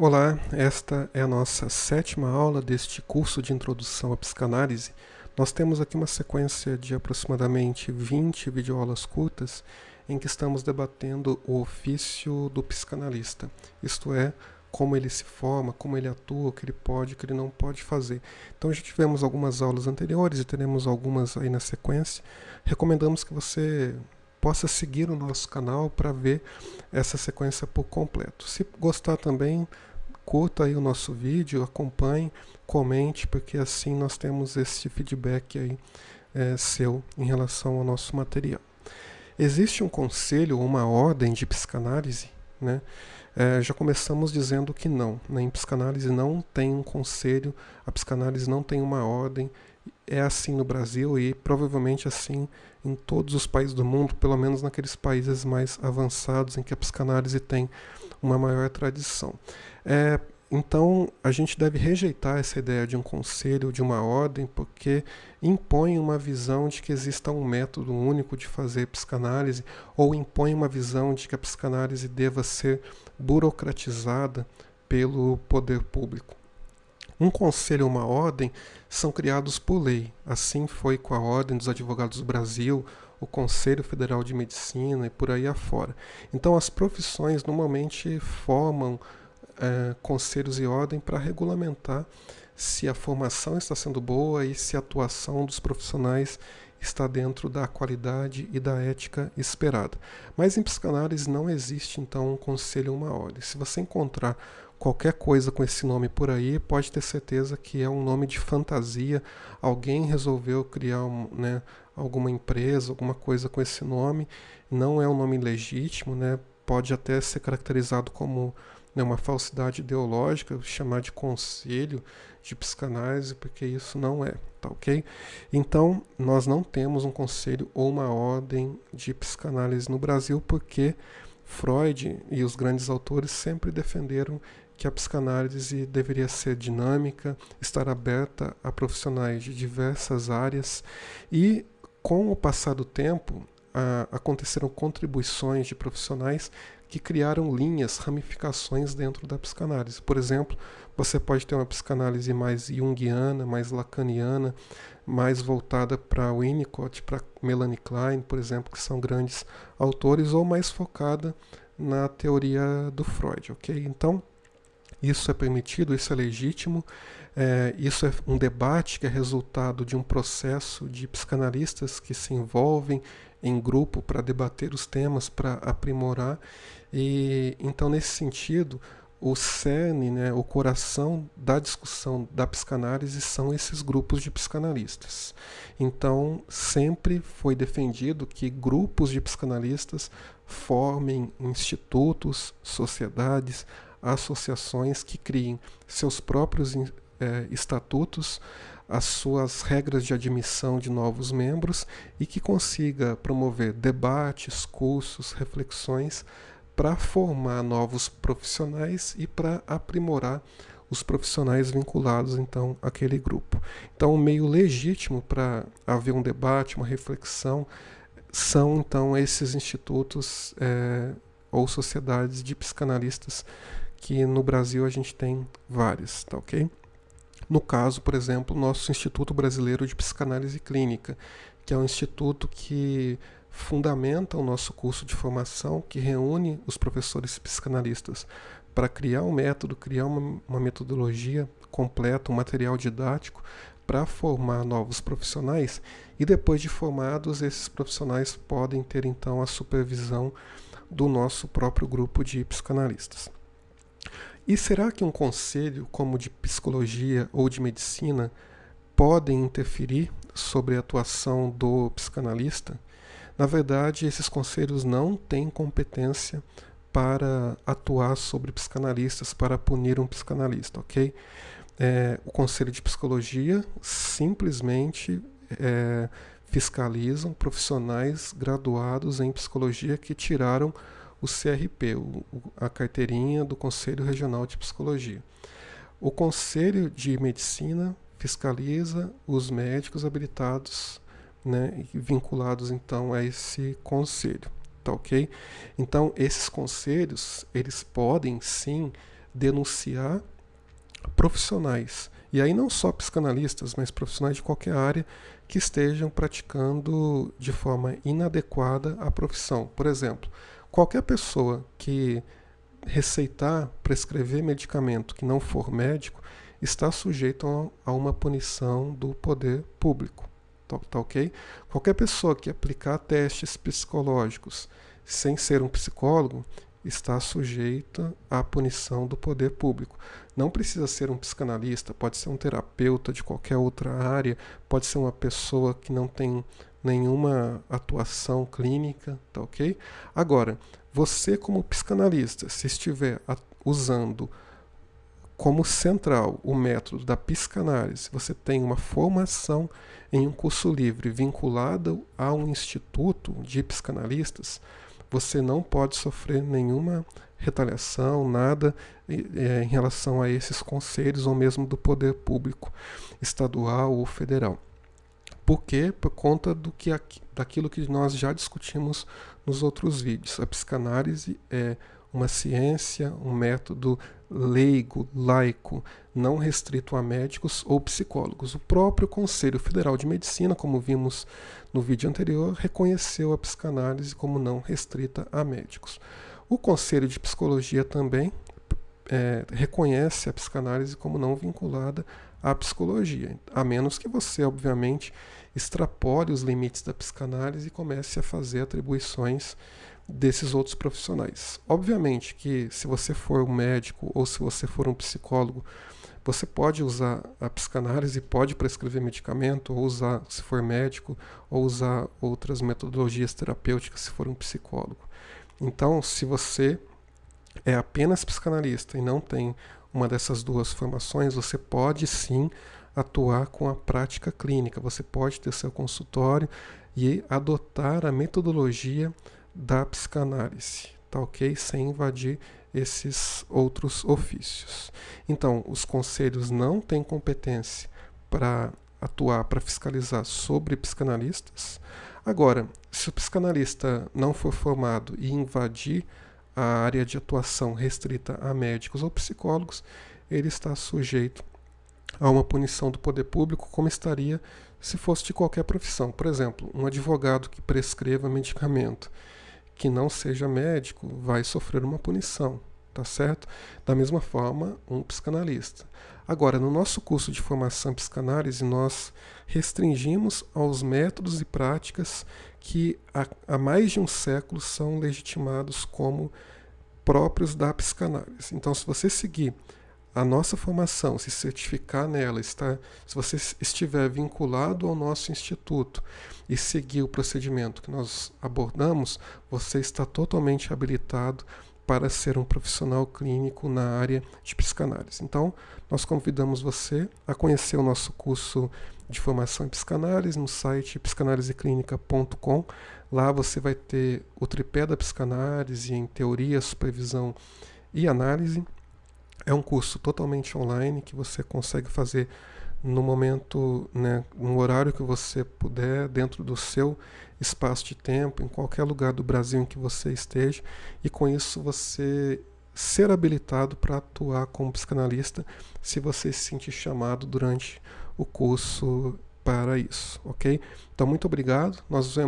Olá, esta é a nossa sétima aula deste curso de introdução à psicanálise. Nós temos aqui uma sequência de aproximadamente 20 videoaulas curtas em que estamos debatendo o ofício do psicanalista, isto é, como ele se forma, como ele atua, o que ele pode, o que ele não pode fazer. Então já tivemos algumas aulas anteriores e teremos algumas aí na sequência. Recomendamos que você possa seguir o nosso canal para ver essa sequência por completo. Se gostar também, curta aí o nosso vídeo, acompanhe, comente, porque assim nós temos esse feedback aí seu em relação ao nosso material. Existe um conselho ou uma ordem de psicanálise, né? Já começamos dizendo que não, né? Em psicanálise não tem um conselho, a psicanálise não tem uma ordem, é assim no Brasil e provavelmente assim em todos os países do mundo, pelo menos naqueles países mais avançados em que a psicanálise tem uma maior tradição. Então, a gente deve rejeitar essa ideia de um conselho, de uma ordem, porque impõe uma visão de que exista um método único de fazer psicanálise, ou impõe uma visão de que a psicanálise deva ser burocratizada pelo poder público. Um conselho ou uma ordem são criados por lei. Assim foi com a Ordem dos Advogados do Brasil, o Conselho Federal de Medicina e por aí afora. Então, as profissões normalmente formam conselhos e ordem para regulamentar se a formação está sendo boa e se a atuação dos profissionais está dentro da qualidade e da ética esperada. Mas em psicanálise não existe então um conselho ou uma ordem. Se você encontrar qualquer coisa com esse nome por aí, pode ter certeza que é um nome de fantasia. Alguém resolveu criar alguma empresa, alguma coisa com esse nome. Não é um nome legítimo, né? Pode até ser caracterizado como uma falsidade ideológica, chamar de conselho de psicanálise, porque isso não é, tá ok? Então, nós não temos um conselho ou uma ordem de psicanálise no Brasil, porque Freud e os grandes autores sempre defenderam que a psicanálise deveria ser dinâmica, estar aberta a profissionais de diversas áreas e, com o passar do tempo, aconteceram contribuições de profissionais que criaram linhas, ramificações dentro da psicanálise. Por exemplo, você pode ter uma psicanálise mais junguiana, mais lacaniana, mais voltada para Winnicott, para Melanie Klein, por exemplo, que são grandes autores, ou mais focada na teoria do Freud, ok? Então, isso é permitido, isso é legítimo, isso é um debate que é resultado de um processo de psicanalistas que se envolvem em grupo para debater os temas, para aprimorar. E então, nesse sentido, o cerne, o coração da discussão da psicanálise são esses grupos de psicanalistas. Então, sempre foi defendido que grupos de psicanalistas formem institutos, sociedades, associações que criem seus próprios estatutos, as suas regras de admissão de novos membros e que consiga promover debates, cursos, reflexões para formar novos profissionais e para aprimorar os profissionais vinculados então àquele grupo. Então, um meio legítimo para haver um debate, uma reflexão, são então esses institutos ou sociedades de psicanalistas que no Brasil a gente tem várias, tá ok? No caso, por exemplo, o nosso Instituto Brasileiro de Psicanálise Clínica, que é um instituto que fundamenta o nosso curso de formação, que reúne os professores psicanalistas para criar um método, criar uma metodologia completa, um material didático para formar novos profissionais e depois de formados, esses profissionais podem ter então a supervisão do nosso próprio grupo de psicanalistas. E será que um conselho como de psicologia ou de medicina podem interferir sobre a atuação do psicanalista? Na verdade, esses conselhos não têm competência para atuar sobre psicanalistas, para punir um psicanalista, ok? O conselho de psicologia simplesmente fiscalizam profissionais graduados em psicologia que tiraram o CRP, a carteirinha do Conselho Regional de Psicologia. O Conselho de Medicina fiscaliza os médicos habilitados, vinculados então a esse conselho, tá ok? Então esses conselhos eles podem sim denunciar profissionais, e aí não só psicanalistas, mas profissionais de qualquer área que estejam praticando de forma inadequada a profissão. Por exemplo, qualquer pessoa que receitar, prescrever medicamento que não for médico, está sujeito a uma punição do poder público. Tá ok? Qualquer pessoa que aplicar testes psicológicos sem ser um psicólogo está sujeita à punição do poder público. Não precisa ser um psicanalista, pode ser um terapeuta de qualquer outra área, pode ser uma pessoa que não tem nenhuma atuação clínica, tá ok? Agora, você como psicanalista, se estiver usando como central o método da psicanálise, você tem uma formação em um curso livre vinculado a um instituto de psicanalistas, você não pode sofrer nenhuma retaliação, nada em relação a esses conselhos ou mesmo do poder público estadual ou federal. Por quê? Por conta daquilo que nós já discutimos nos outros vídeos. A psicanálise é uma ciência, um método leigo, laico, não restrito a médicos ou psicólogos. O próprio Conselho Federal de Medicina, como vimos no vídeo anterior, reconheceu a psicanálise como não restrita a médicos. O Conselho de Psicologia também reconhece a psicanálise como não vinculada à psicologia, a menos que você, obviamente, extrapole os limites da psicanálise e comece a fazer atribuições desses outros profissionais. Obviamente que se você for um médico ou se você for um psicólogo, você pode usar a psicanálise, pode prescrever medicamento, ou usar, se for médico, ou usar outras metodologias terapêuticas se for um psicólogo. Então, se você é apenas psicanalista e não tem uma dessas duas formações, você pode sim atuar com a prática clínica. Você pode ter seu consultório e adotar a metodologia da psicanálise, tá ok? Sem invadir esses outros ofícios. Então, os conselhos não têm competência para atuar, para fiscalizar sobre psicanalistas. Agora, se o psicanalista não for formado e invadir a área de atuação restrita a médicos ou psicólogos, ele está sujeito a uma punição do poder público, como estaria se fosse de qualquer profissão. Por exemplo, um advogado que prescreva medicamento que não seja médico vai sofrer uma punição, tá certo? Da mesma forma, um psicanalista. Agora, no nosso curso de formação em psicanálise, nós restringimos aos métodos e práticas que há mais de um século são legitimados como próprios da psicanálise. Então, se você seguir a nossa formação, se certificar nela, se você estiver vinculado ao nosso instituto e seguir o procedimento que nós abordamos, você está totalmente habilitado para ser um profissional clínico na área de psicanálise. Então, nós convidamos você a conhecer o nosso curso de formação em psicanálise no site psicanaliseclinica.com. Lá você vai ter o tripé da psicanálise em teoria, supervisão e análise. É um curso totalmente online que você consegue fazer no momento, no horário que você puder, dentro do seu espaço de tempo, em qualquer lugar do Brasil em que você esteja, e com isso você ser habilitado para atuar como psicanalista se você se sentir chamado durante o curso para isso, ok? Então, muito obrigado. Nós nos vemos